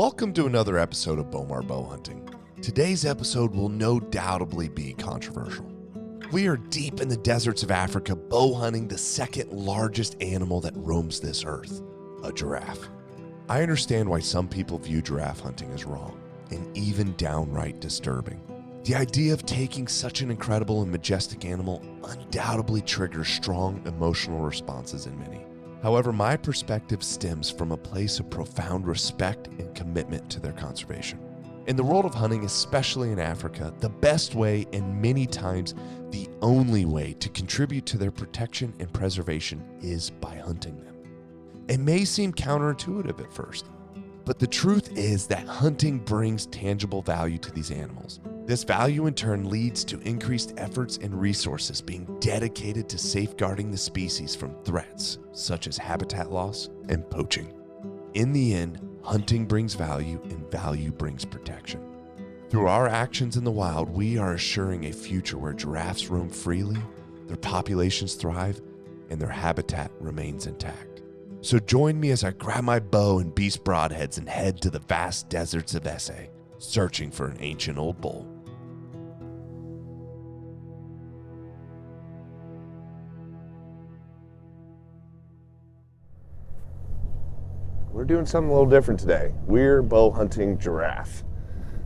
Welcome to another episode of Bowmar Bowhunting. Today's episode will no doubtably be controversial. We are deep in the deserts of Africa bow hunting the second largest animal that roams this earth, a giraffe. I understand why some people view giraffe hunting as wrong and even downright disturbing. The idea of taking such an incredible and majestic animal undoubtedly triggers strong emotional responses in many. However, my perspective stems from a place of profound respect and commitment to their conservation. In the world of hunting, especially in Africa, the best way and many times the only way to contribute to their protection and preservation is by hunting them. It may seem counterintuitive at first, but the truth is that hunting brings tangible value to these animals. This value in turn leads to increased efforts and resources being dedicated to safeguarding the species from threats such as habitat loss and poaching. In the end, hunting brings value and value brings protection. Through our actions in the wild, we are assuring a future where giraffes roam freely, their populations thrive, and their habitat remains intact. So join me as I grab my bow and beast broadheads and head to the vast deserts of SA, searching for an ancient old bull. We're doing something a little different today. We're bow hunting giraffe.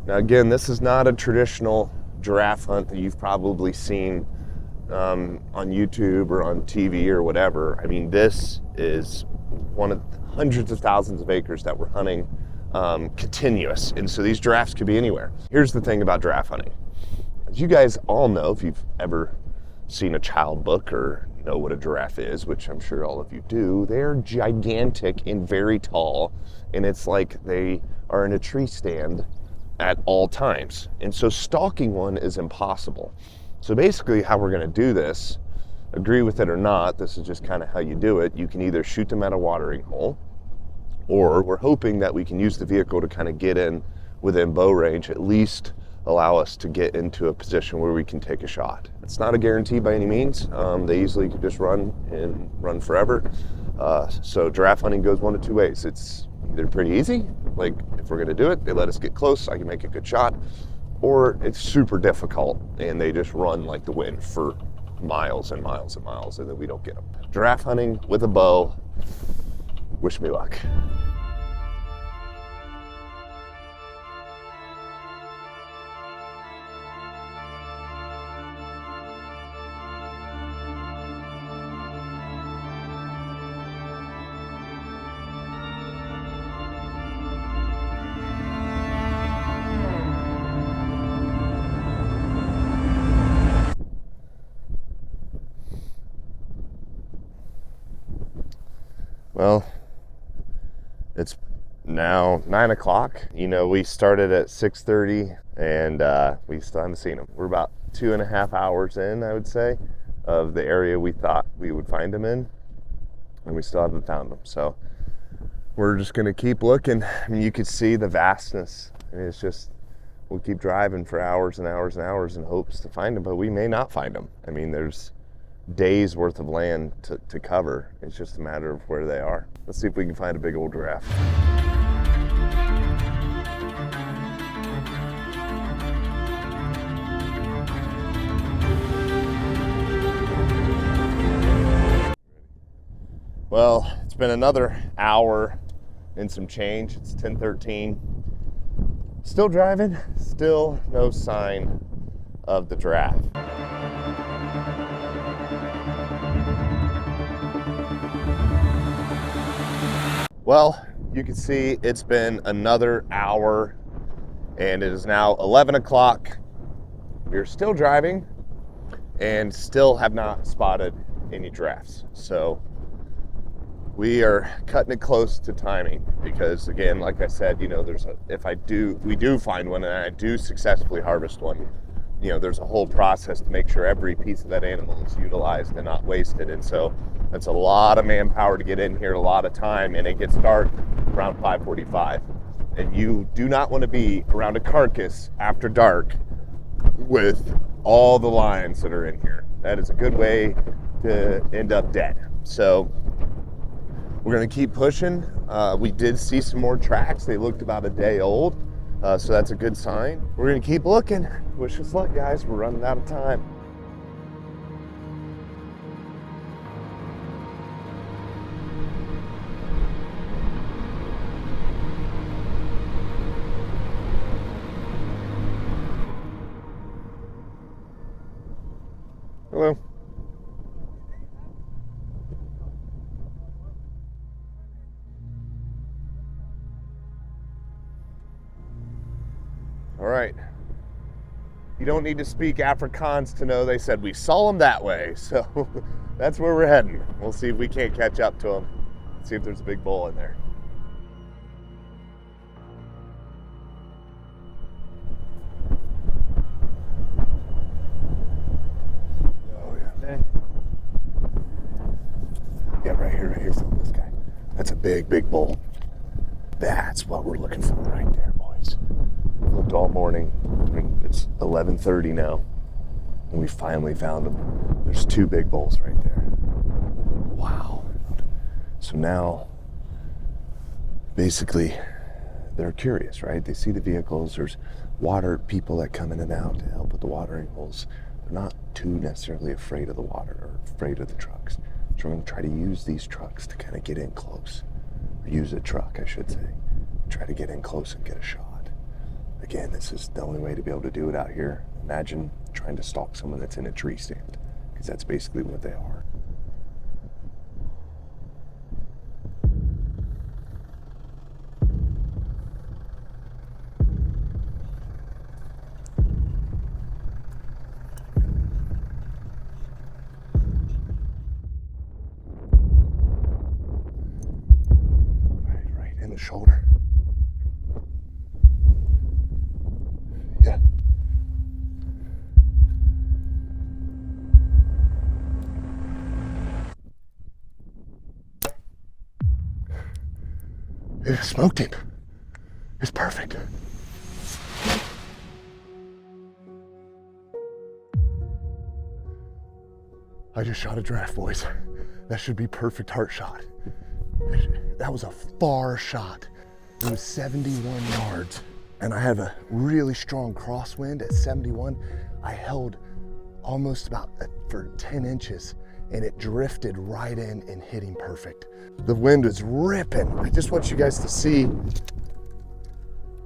Now again, this is not a traditional giraffe hunt that you've probably seen on YouTube or on TV or whatever. I mean, this is one of hundreds of thousands of acres that we're hunting continuous. And so these giraffes could be anywhere. Here's the thing about giraffe hunting. As you guys all know, if you've ever seen a child book or know what a giraffe is, which I'm sure all of you do, they're gigantic and very tall, and it's like they are in a tree stand at all times. And so stalking one is impossible. So basically how we're gonna do this, agree with it or not, this is just kind of how you do it. You can either shoot them at a watering hole, or we're hoping that we can use the vehicle to kind of get in within bow range, at least allow us to get into a position where we can take a shot. It's not a guarantee by any means. They easily could just run and run forever. So giraffe hunting goes one of two ways. It's either pretty easy, like if we're gonna do it, they let us get close, I can make a good shot, or it's super difficult and they just run like the wind for miles and miles and miles and then we don't get them. Giraffe hunting with a bow, wish me luck. Well, it's now 9 o'clock. You know, we started at 6:30 and we still haven't seen them. We're about 2.5 hours in, I would say, of the area we thought we would find them in, and we still haven't found them. So we're just gonna keep looking. I mean, you could see the vastness. And it's just, we'll keep driving for hours and hours and hours in hopes to find them, but we may not find them. I mean, there's days worth of land to cover. It's just a matter of where they are. Let's see if we can find a big old giraffe. Well, it's been another hour and some change. It's 10:13. Still driving, still no sign of the giraffe. Well, you can see it's been another hour and it is now 11 o'clock. We're still driving and still have not spotted any giraffes. So we are cutting it close to timing because again, like I said, you know, we do find one and I do successfully harvest one, you know, there's a whole process to make sure every piece of that animal is utilized and not wasted. And so that's a lot of manpower to get in here, a lot of time, and it gets dark around 5:45. And you do not want to be around a carcass after dark with all the lions that are in here. That is a good way to end up dead. So we're gonna keep pushing. We did see some more tracks. They looked about a day old, so that's a good sign. We're gonna keep looking. Wish us luck, guys. We're running out of time. Hello. All right. You don't need to speak Afrikaans to know they said we saw them that way. So that's where we're heading. We'll see if we can't catch up to them. See if there's a big bull in there. Yeah, right here, this guy. That's a big, big bull. That's what we're looking for right there, boys. We've looked all morning. I mean, it's 11:30 now, and we finally found them. There's two big bulls right there. Wow. So now, basically, they're curious, right? They see the vehicles. There's water people that come in and out to help with the watering holes. They're not too necessarily afraid of the water or afraid of the trucks. So we're going to try to use these trucks to kind of get in close. Or use a truck, I should say. Try to get in close and get a shot. Again, this is the only way to be able to do it out here. Imagine trying to stalk someone that's in a tree stand, because that's basically what they are. Shoulder. Yeah. It smoked him. It's perfect. I just shot a giraffe, boys. That should be perfect heart shot. That was a far shot. It was 71 yards. And I have a really strong crosswind at 71. I held almost about for 10 inches and it drifted right in and hit him perfect. The wind is ripping. I just want you guys to see.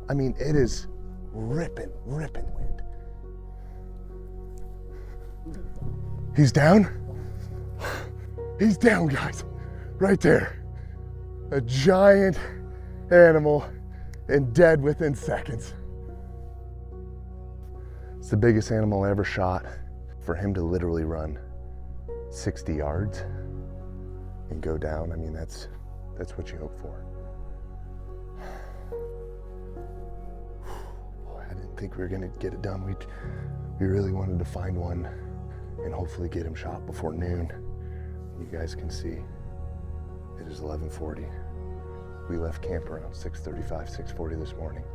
I mean, it is ripping wind. He's down. He's down, guys. Right there. A giant animal and dead within seconds. It's the biggest animal I ever shot. For him to literally run 60 yards and go down, I mean, that's what you hope for. Boy, I didn't think we were gonna get it done. We really wanted to find one and hopefully get him shot before noon. You guys can see it is 11:40. We left camp around 6:35, 6:40 this morning.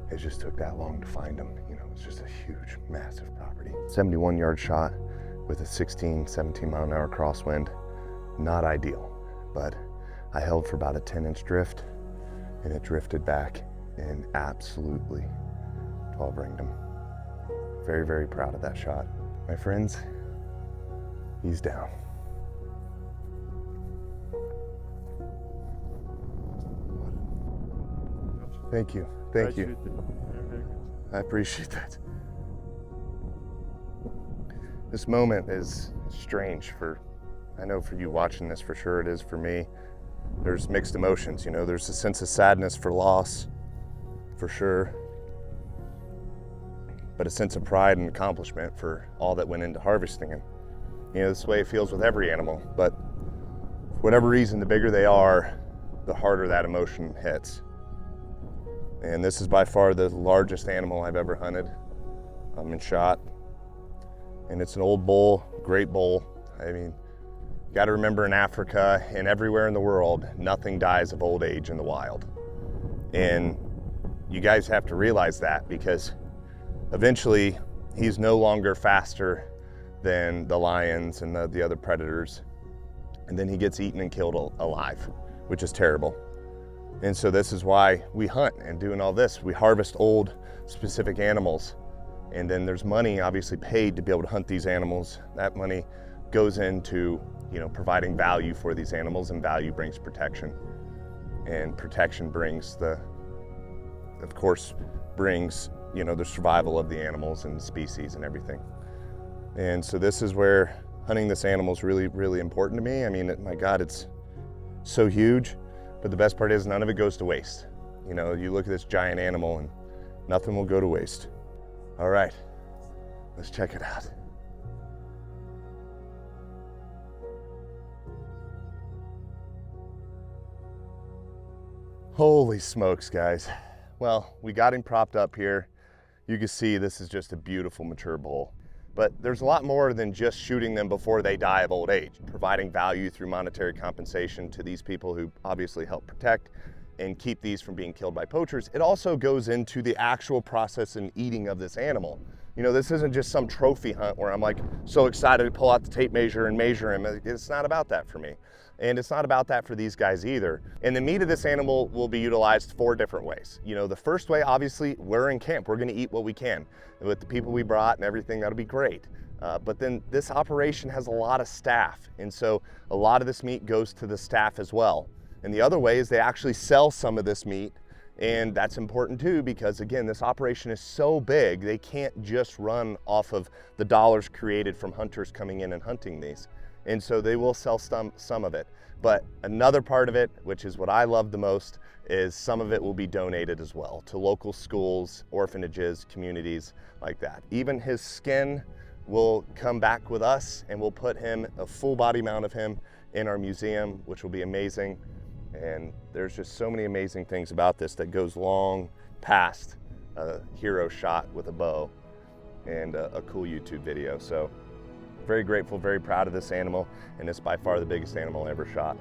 It just took that long to find him. You know, it's just a huge, massive property. 71-yard shot with a 16, 17 mile an hour crosswind. Not ideal, but I held for about a 10-inch drift and it drifted back and absolutely 12-ringed him. Very, very proud of that shot. My friends, he's down. Thank you. Thank you. I appreciate that. This moment is strange I know for you watching this, for sure it is for me. There's mixed emotions, you know, there's a sense of sadness for loss, for sure. But a sense of pride and accomplishment for all that went into harvesting him. You know, this is the way it feels with every animal, but for whatever reason, the bigger they are, the harder that emotion hits. And this is by far the largest animal I've ever hunted and shot. And it's an old bull, great bull. I mean, you gotta remember in Africa and everywhere in the world, nothing dies of old age in the wild. And you guys have to realize that, because eventually he's no longer faster than the lions and the other predators. and then he gets eaten and killed alive, which is terrible. And so this is why we hunt and doing all this. We harvest old specific animals, and then there's money obviously paid to be able to hunt these animals. That money goes into, you know, providing value for these animals, and value brings protection. And protection brings of course, brings, you know, the survival of the animals and species and everything. And so this is where hunting this animal is really, really important to me. I mean, my God, it's so huge, but the best part is none of it goes to waste. You know, you look at this giant animal and nothing will go to waste. All right, let's check it out. Holy smokes, guys. Well, we got him propped up here. You can see this is just a beautiful mature bull. But there's a lot more than just shooting them before they die of old age. Providing value through monetary compensation to these people who obviously help protect and keep these from being killed by poachers. It also goes into the actual process and eating of this animal. You know, this isn't just some trophy hunt where I'm like so excited to pull out the tape measure and measure him. It's not about that for me. And it's not about that for these guys either. And the meat of this animal will be utilized 4 different ways. You know, the first way, obviously, we're in camp. We're gonna eat what we can. With the people we brought and everything, that'll be great. But then this operation has a lot of staff. And so a lot of this meat goes to the staff as well. And the other way is they actually sell some of this meat. And that's important too, because again, this operation is so big, they can't just run off of the dollars created from hunters coming in and hunting these. And so they will sell some of it. But another part of it, which is what I love the most, is some of it will be donated as well to local schools, orphanages, communities like that. Even his skin will come back with us, and we'll put him, a full body mount of him, in our museum, which will be amazing. And there's just so many amazing things about this that goes long past a hero shot with a bow and a cool YouTube video. So very grateful, very proud of this animal, and it's by far the biggest animal I ever shot.